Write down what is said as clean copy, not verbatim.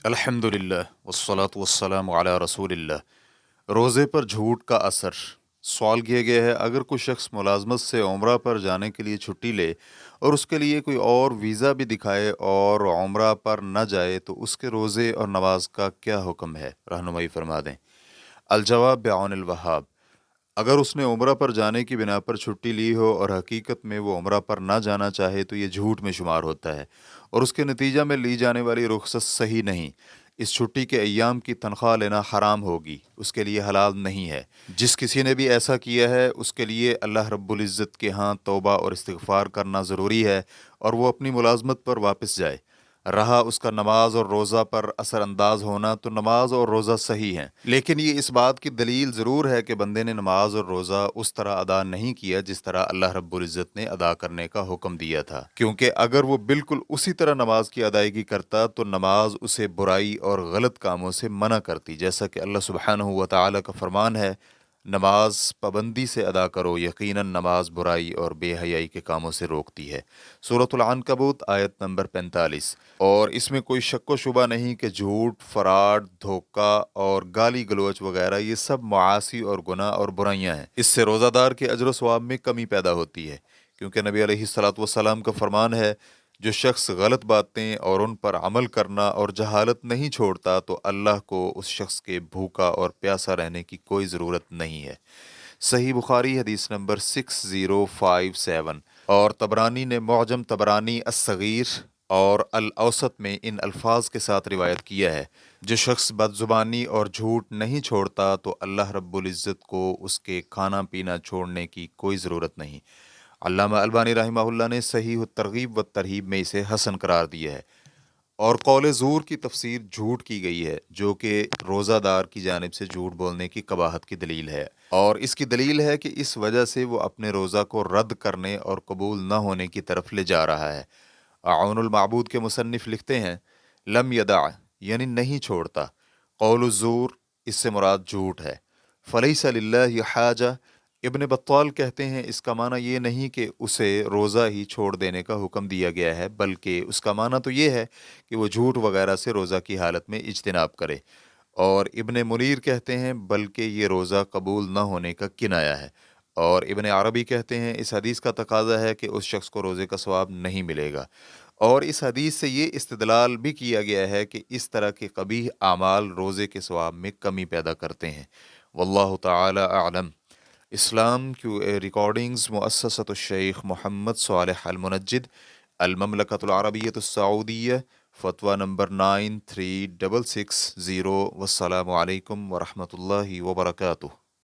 الحمد للہ والصلاة والسلام علی رسول اللہ۔ روزے پر جھوٹ کا اثر۔ سوال کیا گیا ہے، اگر کوئی شخص ملازمت سے عمرہ پر جانے کے لیے چھٹی لے اور اس کے لیے کوئی اور ویزا بھی دکھائے اور عمرہ پر نہ جائے تو اس کے روزے اور نماز کا کیا حکم ہے؟ رہنمائی فرما دیں۔ الجواب بعون الوہاب۔ اگر اس نے عمرہ پر جانے کی بنا پر چھٹی لی ہو اور حقیقت میں وہ عمرہ پر نہ جانا چاہے تو یہ جھوٹ میں شمار ہوتا ہے اور اس کے نتیجہ میں لی جانے والی رخصت صحیح نہیں۔ اس چھٹی کے ایام کی تنخواہ لینا حرام ہوگی، اس کے لیے حلال نہیں ہے۔ جس کسی نے بھی ایسا کیا ہے اس کے لیے اللہ رب العزت کے ہاں توبہ اور استغفار کرنا ضروری ہے اور وہ اپنی ملازمت پر واپس جائے۔ رہا اس کا نماز اور روزہ پر اثر انداز ہونا، تو نماز اور روزہ صحیح ہیں، لیکن یہ اس بات کی دلیل ضرور ہے کہ بندے نے نماز اور روزہ اس طرح ادا نہیں کیا جس طرح اللہ رب العزت نے ادا کرنے کا حکم دیا تھا، کیونکہ اگر وہ بالکل اسی طرح نماز کی ادائیگی کرتا تو نماز اسے برائی اور غلط کاموں سے منع کرتی، جیسا کہ اللہ سبحانہ و تعالیٰ کا فرمان ہے، نماز پابندی سے ادا کرو، یقیناً نماز برائی اور بے حیائی کے کاموں سے روکتی ہے۔ سورۃ العنکبوت آیت نمبر 45۔ اور اس میں کوئی شک و شبہ نہیں کہ جھوٹ، فراڈ، دھوکہ اور گالی گلوچ وغیرہ یہ سب معاصی اور گناہ اور برائیاں ہیں۔ اس سے روزہ دار کے اجر و ثواب میں کمی پیدا ہوتی ہے، کیونکہ نبی علیہ الصلوۃ والسلام کا فرمان ہے، جو شخص غلط باتیں اور ان پر عمل کرنا اور جہالت نہیں چھوڑتا تو اللہ کو اس شخص کے بھوکا اور پیاسا رہنے کی کوئی ضرورت نہیں ہے۔ صحیح بخاری حدیث نمبر 6057۔ اور طبرانی نے معجم طبرانی الصغیر اور الاوسط میں ان الفاظ کے ساتھ روایت کیا ہے، جو شخص بد زبانی اور جھوٹ نہیں چھوڑتا تو اللہ رب العزت کو اس کے کھانا پینا چھوڑنے کی کوئی ضرورت نہیں۔ علامہ البانی رحمہ اللہ نے صحیح الترغیب و ترہیب میں اسے حسن قرار دیا ہے۔ اور قول زور کی تفسیر جھوٹ کی گئی ہے، جو کہ روزہ دار کی جانب سے جھوٹ بولنے کی قباحت کی دلیل ہے، اور اس کی دلیل ہے کہ اس وجہ سے وہ اپنے روزہ کو رد کرنے اور قبول نہ ہونے کی طرف لے جا رہا ہے۔ عون المعبود کے مصنف لکھتے ہیں، لم یدع یعنی نہیں چھوڑتا، قول الزور اس سے مراد جھوٹ ہے، فلیس للہ حاجہ۔ ابن بطال کہتے ہیں اس کا معنی یہ نہیں کہ اسے روزہ ہی چھوڑ دینے کا حکم دیا گیا ہے، بلکہ اس کا معنی تو یہ ہے کہ وہ جھوٹ وغیرہ سے روزہ کی حالت میں اجتناب کرے۔ اور ابن منیر کہتے ہیں بلکہ یہ روزہ قبول نہ ہونے کا کنایہ ہے۔ اور ابن عربی کہتے ہیں اس حدیث کا تقاضا ہے کہ اس شخص کو روزے کا ثواب نہیں ملے گا، اور اس حدیث سے یہ استدلال بھی کیا گیا ہے کہ اس طرح کے قبیح اعمال روزے کے ثواب میں کمی پیدا کرتے ہیں۔ واللہ تعالی اعلم۔ اسلام کی ریکارڈنگز مؤسسۃ الشیخ محمد صالح المنجد، المملکۃ العربیۃ السعودیہ، فتویٰ نمبر 93660۔ والسلام علیکم ورحمۃ اللہ وبرکاتہ۔